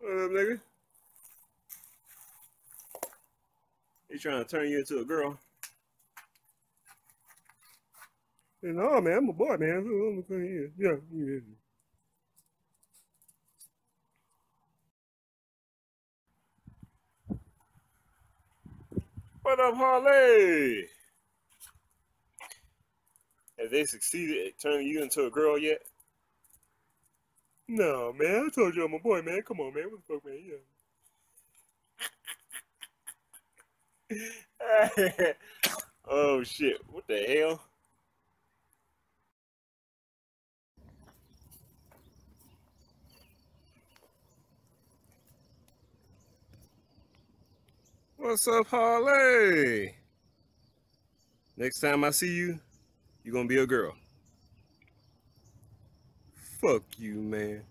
What up, nigga? He trying to turn you into a girl. No, man, I'm a boy, man. Yeah. What up, Harley? Have they succeeded at turning you into a girl yet? No, man. I told you I'm a boy, man. Come on, man. What the fuck, man? Yeah. Oh, shit. What the hell? What's up, Harley? Next time I see you, you're gonna be a girl. Fuck you, man.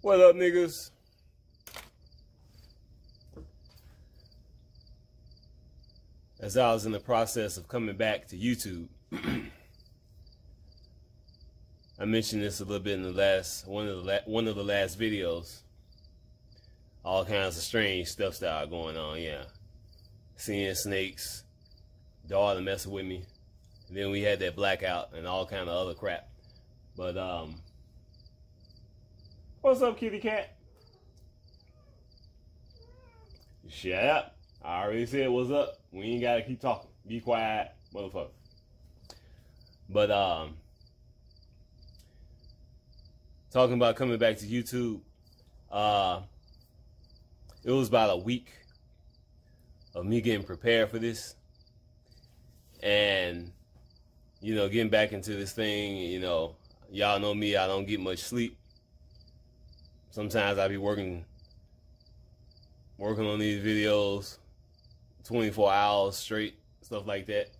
What up, niggas? As I was in the process of coming back to YouTube, I mentioned this a little bit in the last one of the last videos. All kinds of strange stuff started going on, yeah. Seeing snakes, daughter messing with me, and then we had that blackout and all kind of other crap. But what's up, kitty cat? Shut up. I already said what's up. We ain't gotta keep talking. Be quiet, motherfucker. But talking about coming back to YouTube, it was about a week of me getting prepared for this. And, you know, getting back into this thing, you know, y'all know me, I don't get much sleep. Sometimes I be working on these videos 24 hours straight, stuff like that.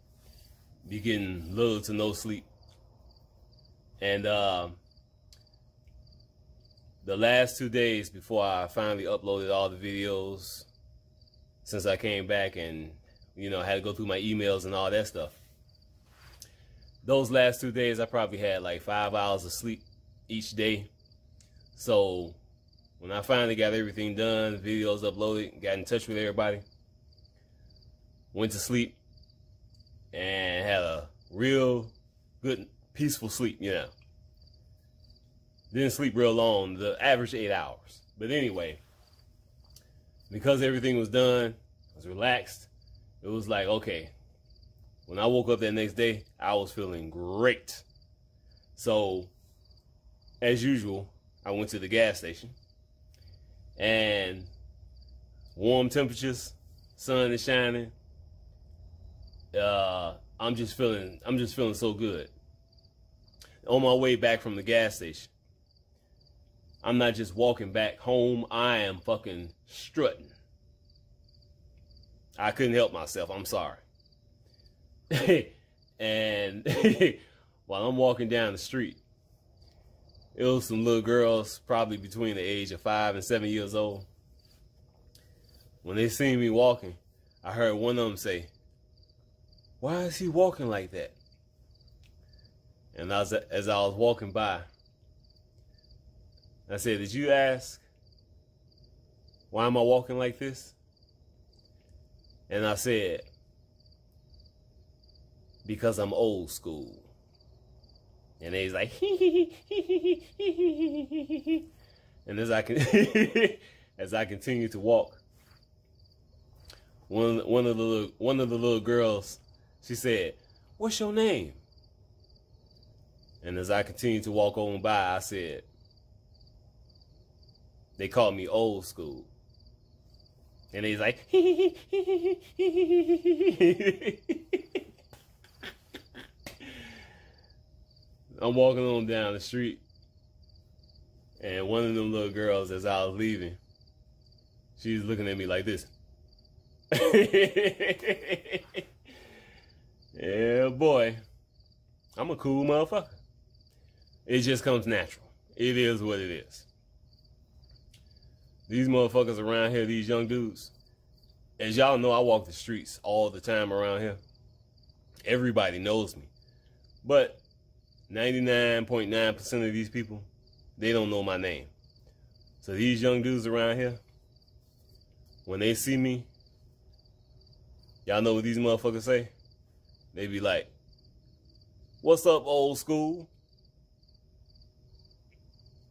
Be getting little to no sleep. And the last 2 days before I finally uploaded all the videos, since I came back and, you know, had to go through my emails and all that stuff. Those last 2 days, I probably had like 5 hours of sleep each day. So when I finally got everything done, videos uploaded, got in touch with everybody, went to sleep, and had a real good, peaceful sleep, you know. Didn't sleep real long, the average 8 hours. But anyway, because everything was done, I was relaxed. It was like, okay, when I woke up that next day, I was feeling great. So, as usual, I went to the gas station. And warm temperatures, sun is shining. I'm just feeling so good. On my way back from the gas station, I'm not just walking back home, I am fucking strutting. I couldn't help myself, I'm sorry. And while I'm walking down the street, it was some little girls, probably between the age of 5 and 7 years old. When they seen me walking, I heard one of them say, why is he walking like that? And as I was walking by, I said, did you ask, why am I walking like this? And I said, because I'm old school. And he's like, and as I continue to walk, one of the little girls, she said, what's your name? And as I continued to walk on by, I said, they call me old school. And he's like, I'm walking on down the street, and one of them little girls, as I was leaving, she's looking at me like this. Yeah, boy, I'm a cool motherfucker. It just comes natural. It is what it is. These motherfuckers around here, these young dudes, as y'all know, I walk the streets all the time around here. Everybody knows me. But 99.9% of these people, they don't know my name. So these young dudes around here, when they see me, y'all know what these motherfuckers say? They be like, what's up, old school?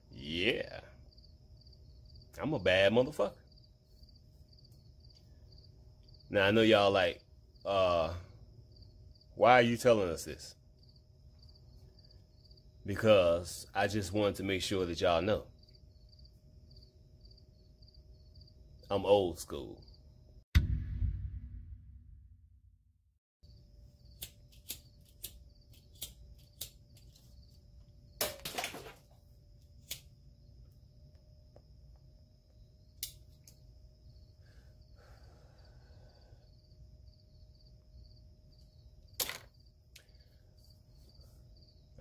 Yeah. I'm a bad motherfucker. Now, I know y'all like, why are you telling us this? Because I just wanted to make sure that y'all know. I'm old school.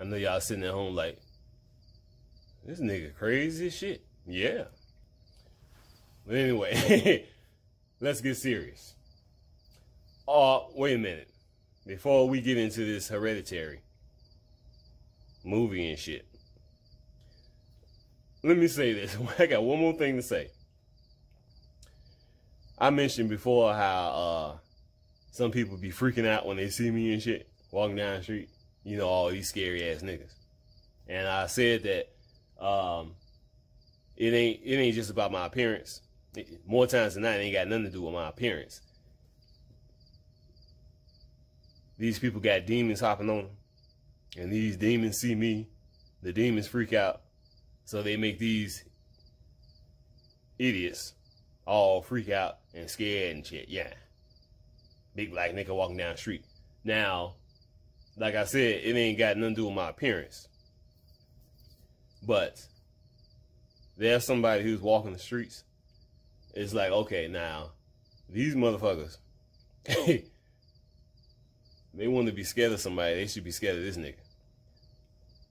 I know y'all sitting at home like, this nigga crazy as shit. Yeah. But anyway, let's get serious. Wait a minute. Before we get into this Hereditary movie and shit, let me say this. I got one more thing to say. I mentioned before how some people be freaking out when they see me and shit walking down the street. You know, all these scary ass niggas. And I said that it ain't just about my appearance. More times than not, it ain't got nothing to do with my appearance. These people got demons hopping on them. And these demons see me. The demons freak out. So they make these idiots all freak out and scared and shit. Yeah. Big black nigga walking down the street. Now, like I said, it ain't got nothing to do with my appearance. But there's somebody who's walking the streets. It's like, okay, now, these motherfuckers, they want to be scared of somebody. They should be scared of this nigga.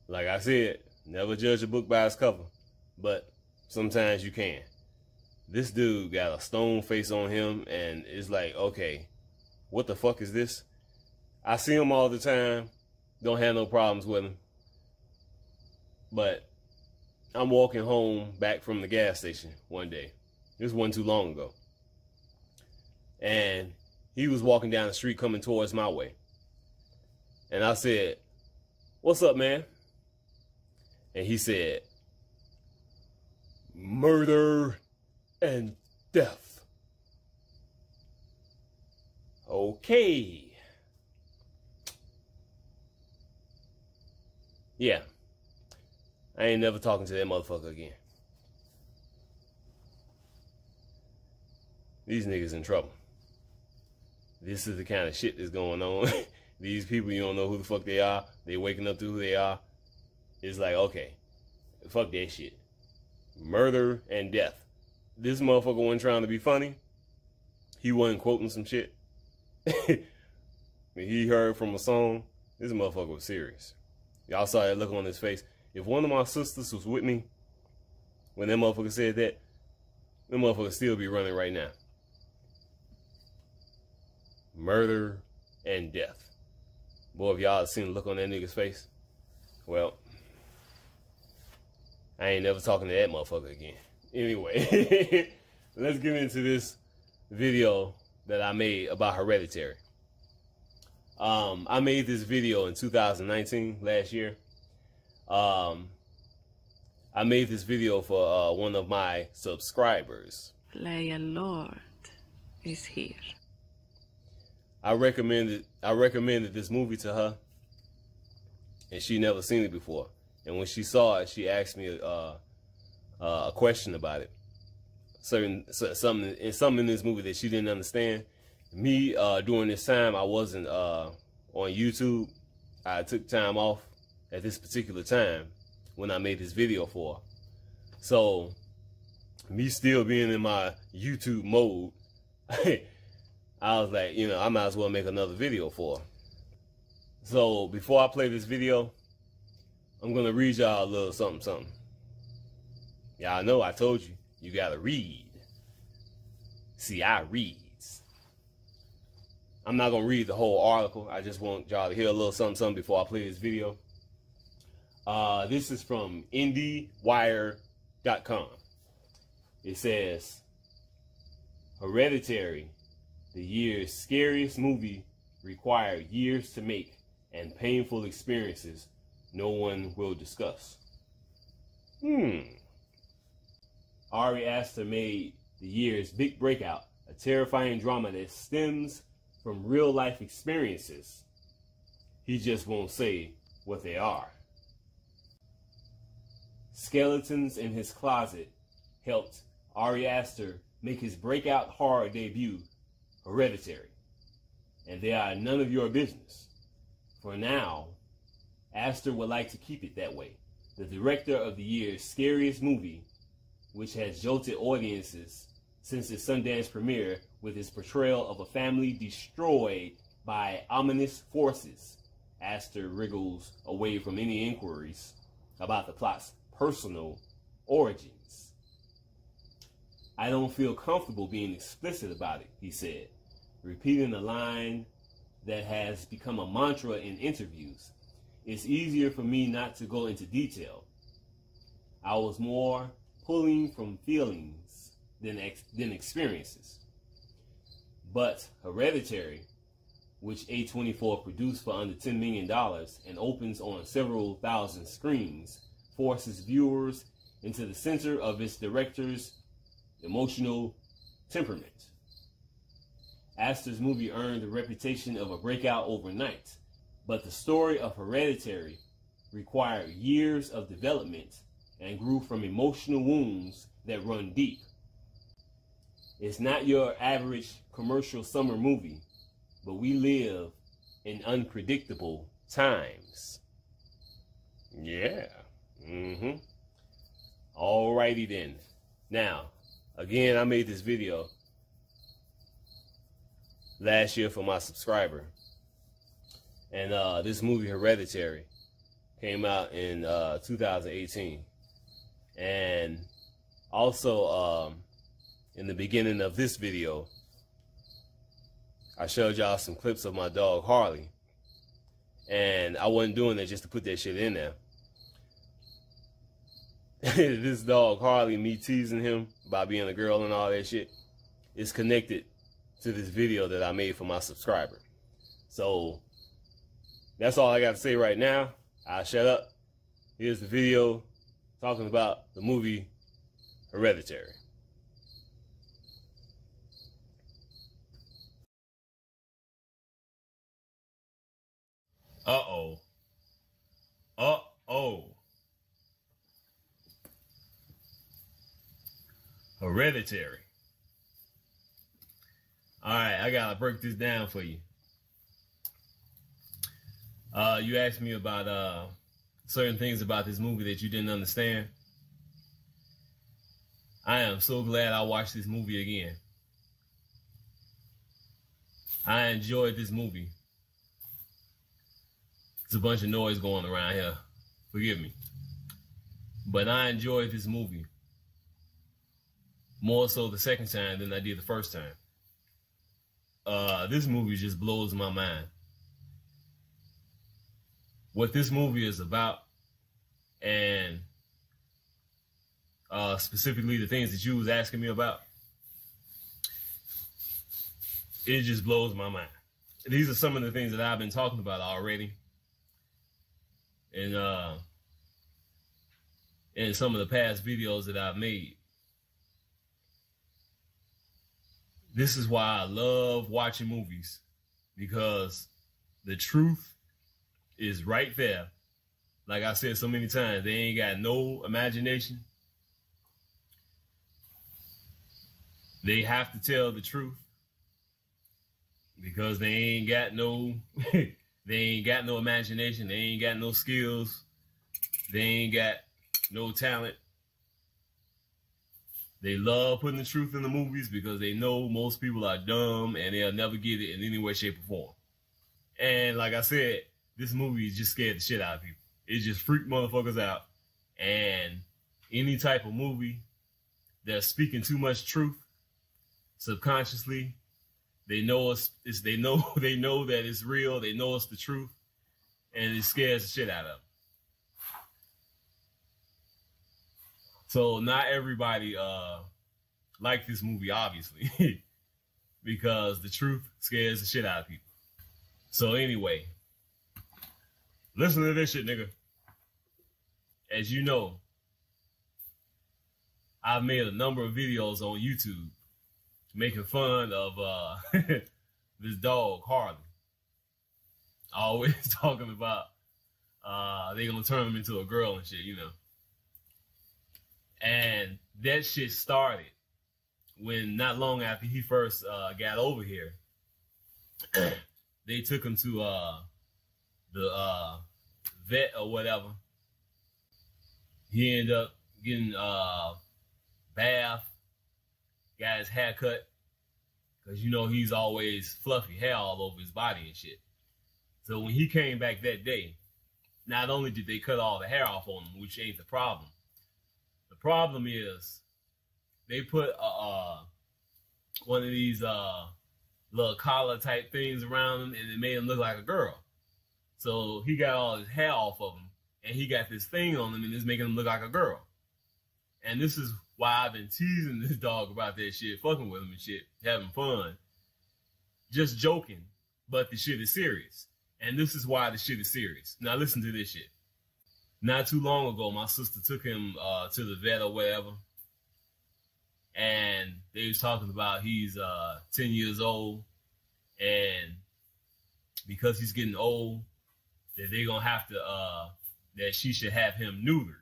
Like I said, never judge a book by its cover. But sometimes you can. This dude got a stone face on him, and it's like, okay, what the fuck is this? I see him all the time. Don't have no problems with him. But I'm walking home back from the gas station one day. This wasn't too long ago. And he was walking down the street coming towards my way. And I said, what's up, man? And he said, murder and death. Okay. Yeah. I ain't never talking to that motherfucker again. These niggas in trouble. This is the kind of shit that's going on. These people, you don't know who the fuck they are. They waking up to who they are. It's like, okay, fuck that shit. Murder and death. This motherfucker wasn't trying to be funny. He wasn't quoting some shit. He heard from a song. This motherfucker was serious. Y'all saw that look on his face. If one of my sisters was with me when that motherfucker said that, that motherfucker still be running right now. Murder and death. Boy, if y'all seen the look on that nigga's face, well, I ain't never talking to that motherfucker again. Anyway, let's get into this video that I made about Hereditary. I made this video in 2019, last year. I made this video for one of my subscribers. Leia Lord is here. I recommended this movie to her, and she never seen it before. And when she saw it, she asked me a question about it. Something in this movie that she didn't understand. Me, during this time, I wasn't on YouTube. I took time off at this particular time when I made this video for her. So, me still being in my YouTube mode, I was like, you know, I might as well make another video for her. So, before I play this video, I'm going to read y'all a little something. Y'all know I told you, you got to read. See, I reads. I'm not going to read the whole article. I just want y'all to hear a little something before I play this video. This is from IndieWire.com. It says, Hereditary, the year's scariest movie, required years to make and painful experiences no one will discuss. Ari Aster made the year's big breakout, a terrifying drama that stems from real-life experiences. He just won't say what they are. Skeletons in His Closet helped Ari Aster make his breakout horror debut, Hereditary. And they are none of your business. For now, Aster would like to keep it that way. The director of the year's scariest movie, which has jolted audiences since its Sundance premiere with its portrayal of a family destroyed by ominous forces, Aster wriggles away from any inquiries about the plot's personal origins. I don't feel comfortable being explicit about it, he said, repeating a line that has become a mantra in interviews. It's easier for me not to go into detail. I was more pulling from feelings than experiences. But Hereditary, which A24 produced for under $10 million and opens on several thousand screens, forces viewers into the center of its director's emotional temperament. Aster's movie earned the reputation of a breakout overnight, but the story of Hereditary required years of development and grew from emotional wounds that run deep. It's not your average commercial summer movie, but we live in unpredictable times. Yeah. Alrighty then. Now, again, I made this video last year for my subscriber. And this movie, Hereditary, came out in 2018. And also, in the beginning of this video, I showed y'all some clips of my dog, Harley. And I wasn't doing that just to put that shit in there. This dog, Harley, me teasing him about being a girl and all that shit, is connected to this video that I made for my subscriber. So, that's all I got to say right now. I'll shut up. Here's the video talking about the movie Hereditary. Uh-oh. Uh-oh. Hereditary. Alright, I gotta break this down for you. You asked me about certain things about this movie that you didn't understand. I am so glad I watched this movie again. I enjoyed this movie. There's a bunch of noise going around here. Forgive me. But I enjoyed this movie more so the second time than I did the first time. This movie just blows my mind. what this movie is about, and specifically the things that you was asking me about, it just blows my mind. These are some of the things that I've been talking about already, and in some of the past videos that I've made. This is why I love watching movies, because the truth is right there. Like I said so many times, they ain't got no imagination. They have to tell the truth because they ain't got no they ain't got no imagination, they ain't got no skills, they ain't got no talent. They love putting the truth in the movies because they know most people are dumb and they'll never get it in any way, shape, or form. And like I said, this movie just scared the shit out of people. It just freaked motherfuckers out. And any type of movie that's speaking too much truth, subconsciously, they know they know that it's real, they know it's the truth, and it scares the shit out of them. So not everybody liked this movie, obviously, because the truth scares the shit out of people. So anyway, listen to this shit, nigga. As you know, I've made a number of videos on YouTube making fun of this dog, Harley. Always talking about they gonna turn him into a girl and shit, you know. And that shit started when not long after he first got over here, they took him to the vet or whatever. He ended up getting bath, got his hair cut, because you know he's always fluffy hair all over his body and shit. So when he came back that day, not only did they cut all the hair off on him, which ain't the problem. The problem is they put one of these little collar type things around him, and it made him look like a girl. So he got all his hair off of him, and he got this thing on him, and it's making him look like a girl. And this is why I've been teasing this dog about that shit, fucking with him and shit, having fun, just joking, but the shit is serious. And this is why the shit is serious. Now listen to this shit. Not too long ago, my sister took him to the vet or whatever, and they was talking about he's 10 years old, and because he's getting old, that they're gonna have to that she should have him neutered.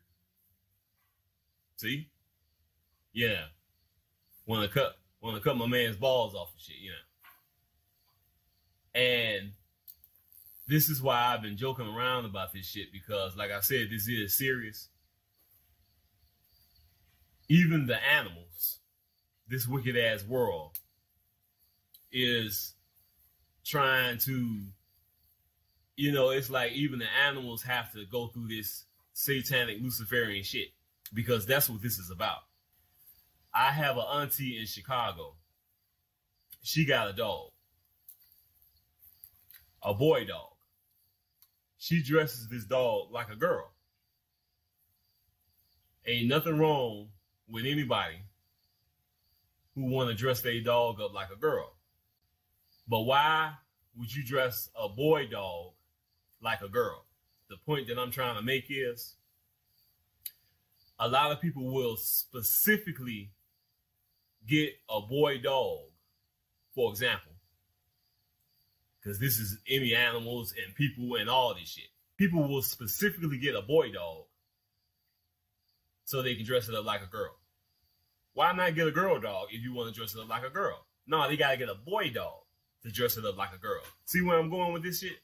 See? Yeah. Wanna cut my man's balls off and shit, you know. And this is why I've been joking around about this shit, because like I said, this is serious. Even the animals, this wicked ass world is trying to, you know, it's like even the animals have to go through this satanic Luciferian shit, because that's what this is about. I have an auntie in Chicago. She got a dog, a boy dog. She dresses this dog like a girl. Ain't nothing wrong with anybody who want to dress their dog up like a girl. But why would you dress a boy dog like a girl? The point that I'm trying to make is, a lot of people will specifically get a boy dog, for example, because this is any animals and people and all this shit. People will specifically get a boy dog so they can dress it up like a girl. Why not get a girl dog if you want to dress it up like a girl? No, they got to get a boy dog to dress it up like a girl. See where I'm going with this shit?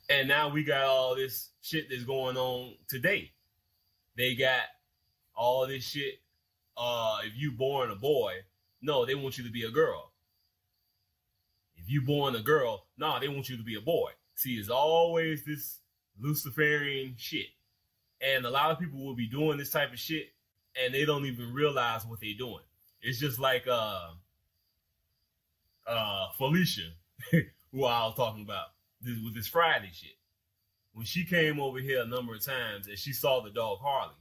And now we got all this shit that's going on today. They got all this shit. If you born a boy, no, they want you to be a girl. If you born a girl, no, they want you to be a boy. See, it's always this Luciferian shit. And a lot of people will be doing this type of shit and they don't even realize what they're doing. It's just like Felicia, who I was talking about with this Friday shit. when she came over here a number of times and she saw the dog Harley,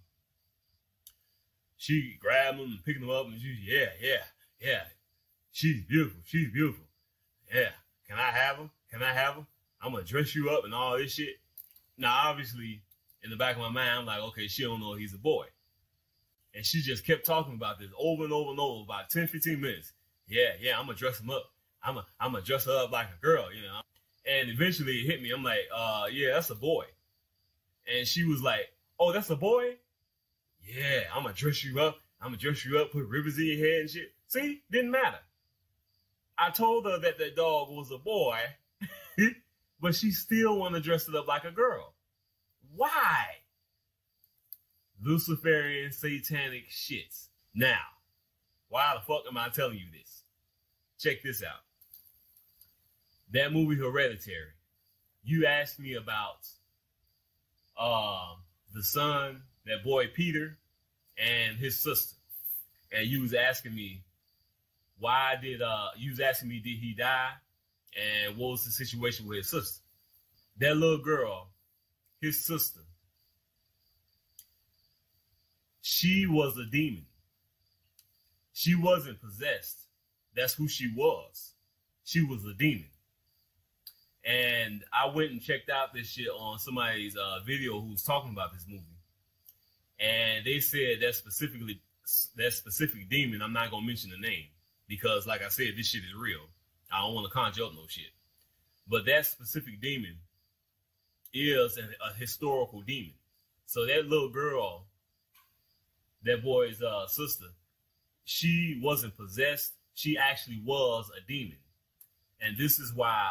she grabbed him and picked him up and she, yeah. She's beautiful. She's beautiful. Yeah. Can I have him? Can I have him? I'm going to dress you up and all this shit. Now, obviously, in the back of my mind, I'm like, okay, she don't know he's a boy. And she just kept talking about this over and over and over, about 10, 15 minutes. Yeah, I'm going to dress him up. I'm going to dress her up like a girl, you know. And eventually it hit me. I'm like, yeah, that's a boy. And she was like, oh, that's a boy? Yeah, I'm going to dress you up. I'm going to dress you up, put ribbons in your head and shit. See, didn't matter. I told her that the dog was a boy, but she still want to dress it up like a girl. Why? Luciferian satanic shits. Now, why the fuck am I telling you this? Check this out. That movie Hereditary. You asked me about the son, that boy Peter, and his sister. And you was asking me, you was asking me, did he die? And what was the situation with his sister? That little girl, his sister, she was a demon. She wasn't possessed. That's who she was. She was a demon. And I went and checked out this shit on somebody's video who was talking about this movie. And they said that specific demon, I'm not going to mention the name. Because, like I said, this shit is real. I don't want to conjure up no shit. But that specific demon is a historical demon. So that little girl, that boy's sister, she wasn't possessed. She actually was a demon. And this is why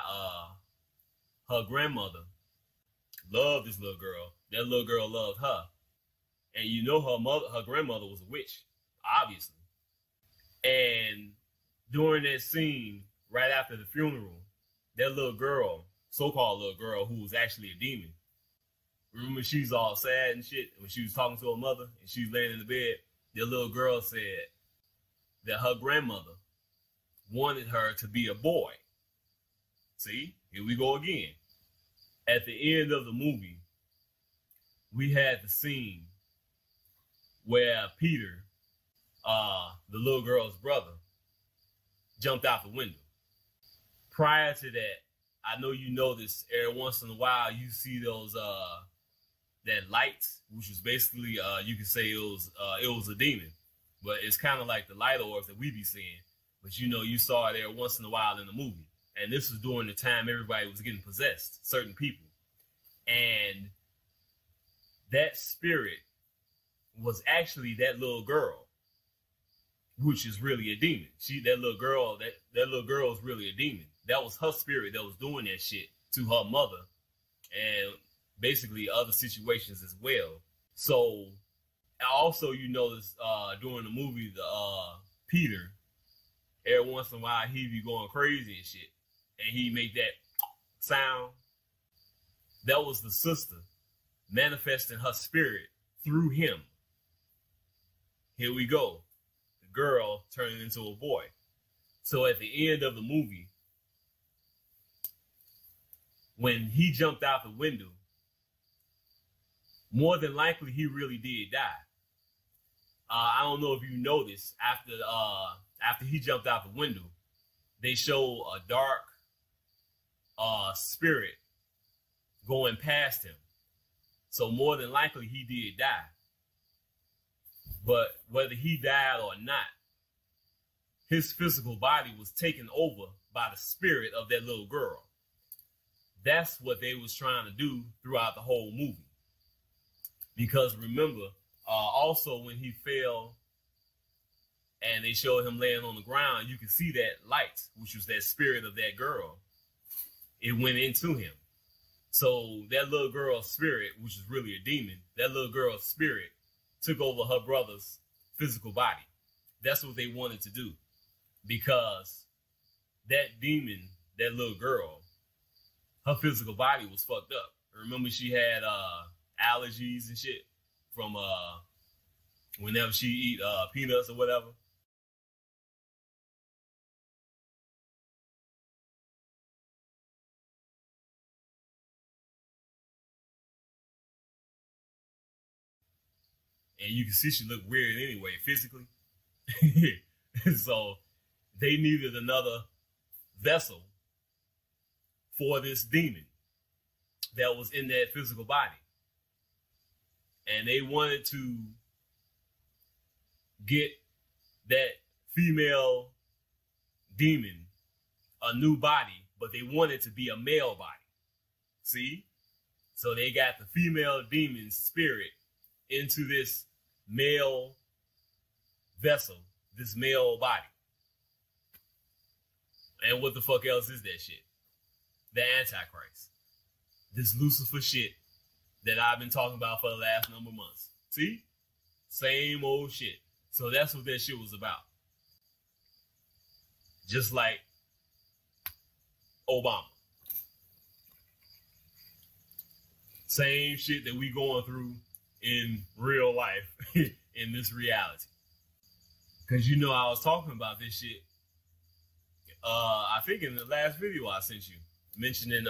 her grandmother loved this little girl. That little girl loved her. And you know her grandmother was a witch, obviously. And during that scene, right after the funeral, that little girl, so-called little girl, who was actually a demon, remember she's all sad and shit when she was talking to her mother and she was laying in the bed? The little girl said that her grandmother wanted her to be a boy. See, here we go again. At the end of the movie, we had the scene where Peter, the little girl's brother, jumped out the window. Prior to that, I know you notice every once in a while you see those that light, which was basically you could say it was a demon, but it's kind of like the light orbs that we be seeing. But you know, you saw it every once in a while in the movie, and this was during the time everybody was getting possessed, certain people, and that spirit was actually that little girl, which is really a demon. That little girl is really a demon. That was her spirit that was doing that shit to her mother and basically other situations as well. So also you notice during the movie, Peter, every once in a while he be going crazy and shit. And he make that sound. That was the sister manifesting her spirit through him. Here we go. The girl turning into a boy. So at the end of the movie, when he jumped out the window, more than likely he really did die. I don't know if you noticed, after he jumped out the window, they show a dark spirit going past him. So more than likely he did die. But whether he died or not, his physical body was taken over by the spirit of that little girl. That's what they was trying to do throughout the whole movie. Because remember, also when he fell and they showed him laying on the ground, you can see that light, which was that spirit of that girl. It went into him. So that little girl's spirit, which is really a demon, that little girl's spirit took over her brother's physical body. That's what they wanted to do. Because that demon, that little girl, her physical body was fucked up. Remember she had allergies and shit from whenever she eat peanuts or whatever. And you can see she looked weird anyway, physically. So they needed another vessel for this demon that was in that physical body. And they wanted to get that female demon a new body, but they wanted to be a male body. See? So they got the female demon's spirit into this male vessel, this male body. And what the fuck else is that shit? The Antichrist. This Lucifer shit that I've been talking about for the last number of months. See? Same old shit. So that's what that shit was about. Just like Obama. Same shit that we going through in real life, in this reality. Because you know I was talking about this shit, I think in the last video I sent you, mentioning,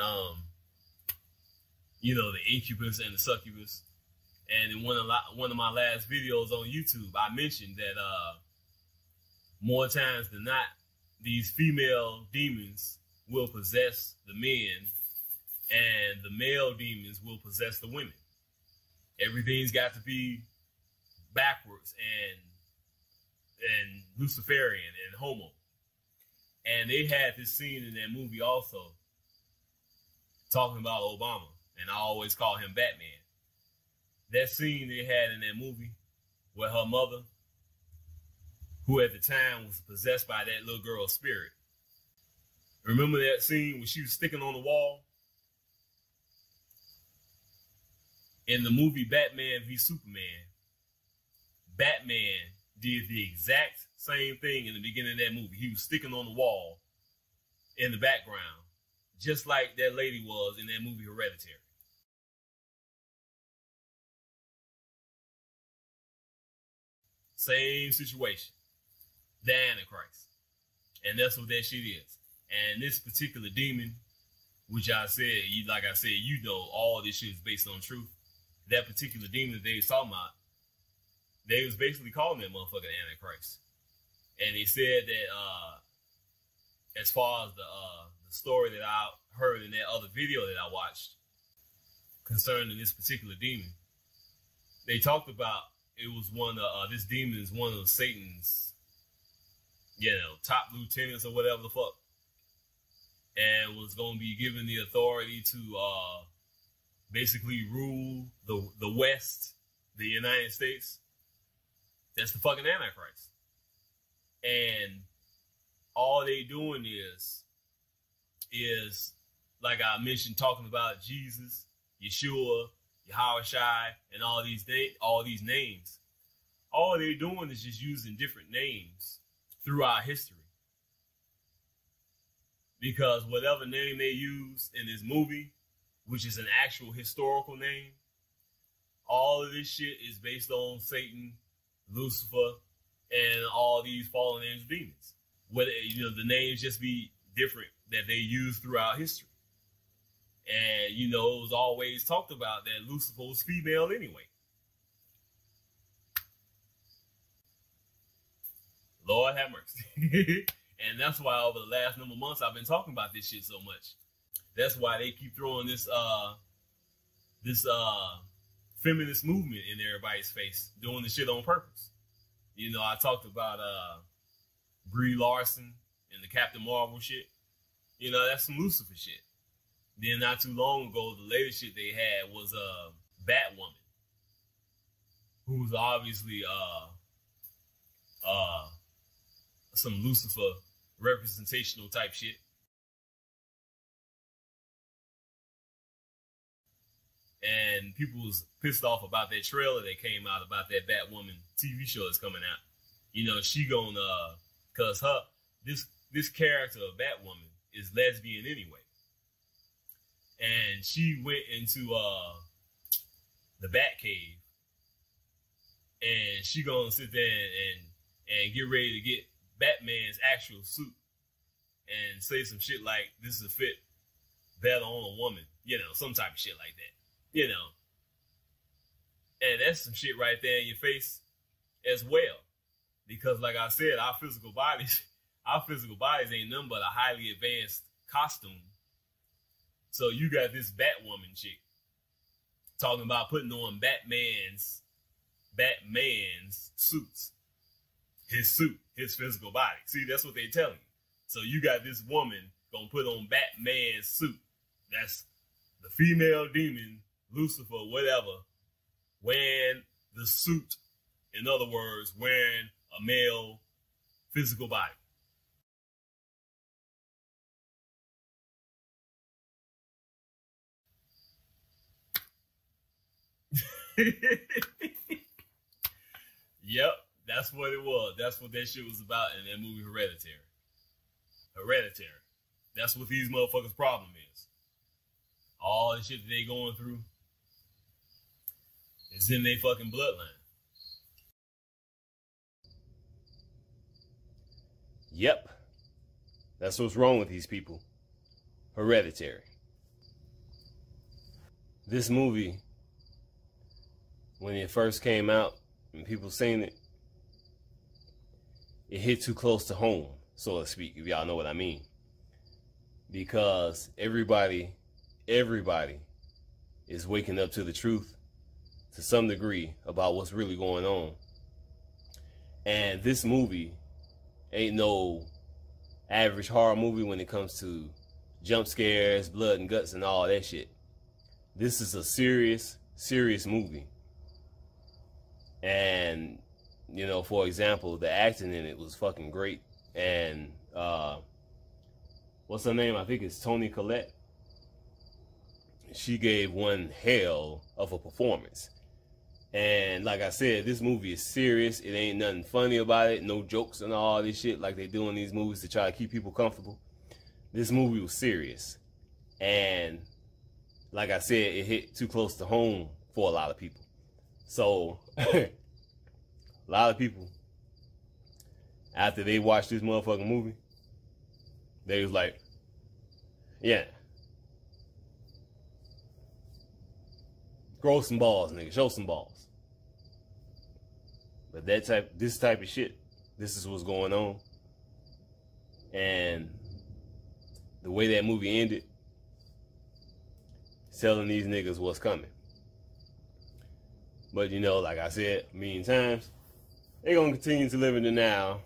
you know, the incubus and the succubus. And in one of my last videos on YouTube, I mentioned that more times than not, these female demons will possess the men, and the male demons will possess the women. Everything's got to be backwards and Luciferian and homo. And they had this scene in that movie also, talking about Obama, and I always call him Batman. That scene they had in that movie where her mother, who at the time was possessed by that little girl's spirit. Remember that scene when she was sticking on the wall? In the movie Batman v Superman, Batman did the exact same thing in the beginning of that movie. He was sticking on the wall in the background, just like that lady was in that movie Hereditary. Same situation. The Antichrist. And that's what that shit is. And this particular demon, which I said, like I said, you know, all this shit is based on truth. That particular demon that they was talking about, they was basically calling that motherfucker Antichrist. And they said that as far as the story that I heard in that other video that I watched concerning this particular demon, they talked about it was one of this demon is one of Satan's, you know, top lieutenants or whatever the fuck, and was going to be given the authority to basically rule the West, the United States. That's the fucking Antichrist. And all they doing is like I mentioned, talking about Jesus, Yeshua, Yahushua, and all these names. All they're doing is just using different names throughout history. Because whatever name they use in this movie, which is an actual historical name, all of this shit is based on Satan, Lucifer, and all these fallen angel demons. Whether, you know, the names just be different that they use throughout history. And, you know, it was always talked about that Lucifer was female anyway. Lord have mercy. And that's why over the last number of months I've been talking about this shit so much. That's why they keep throwing this feminist movement in everybody's face, doing the shit on purpose. You know, I talked about Brie Larson and the Captain Marvel shit. You know, that's some Lucifer shit. Then not too long ago, the latest shit they had was Batwoman, who's obviously some Lucifer representational type shit. And people was pissed off about that trailer that came out about that Batwoman TV show that's coming out. You know, she gonna, cause this character of Batwoman is lesbian anyway. And she went into the Batcave, and she gonna sit there and get ready to get Batman's actual suit and say some shit like this will fit better on a woman, you know, some type of shit like that, you know. And that's some shit right there in your face as well. Because like I said, our physical bodies ain't nothing but a highly advanced costume. So you got this Batwoman chick talking about putting on Batman's suits. His suit, his physical body. See, that's what they telling you. So you got this woman gonna put on Batman's suit. That's the female demon, Lucifer, whatever, wearing the suit. In other words, wearing a male physical body. Yep, that's what it was. That's what that shit was about in that movie Hereditary. Hereditary. That's what these motherfuckers' problem is. All the shit that they going through is in their fucking bloodline. Yep. That's what's wrong with these people. Hereditary. This movie, when it first came out and people seen it, it hit too close to home, so to speak, if y'all know what I mean. Because everybody is waking up to the truth to some degree about what's really going on. And this movie ain't no average horror movie when it comes to jump scares, blood and guts and all that shit. This is a serious movie. And, you know, for example, the acting in it was fucking great. And, what's her name? I think it's Toni Collette. She gave one hell of a performance. And like I said, this movie is serious. It ain't nothing funny about it. No jokes and all this shit like they do in these movies to try to keep people comfortable. This movie was serious. And like I said, it hit too close to home for a lot of people. So, a lot of people, after they watched this motherfucking movie, they was like, yeah, grow some balls, nigga, show some balls. But this type of shit, this is what's going on. And the way that movie ended, telling these niggas what's coming. But you know, like I said a million times, they're gonna continue to live in the now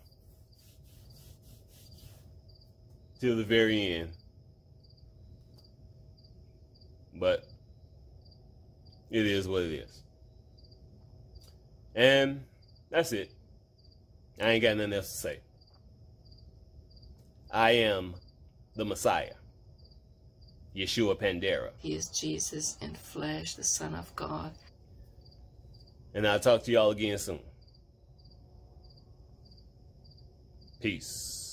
till the very end. But it is what it is. And that's it. I ain't got nothing else to say. I am the Messiah, Yeshua Pandera. He is Jesus in flesh, the Son of God. And I'll talk to y'all again soon. Peace.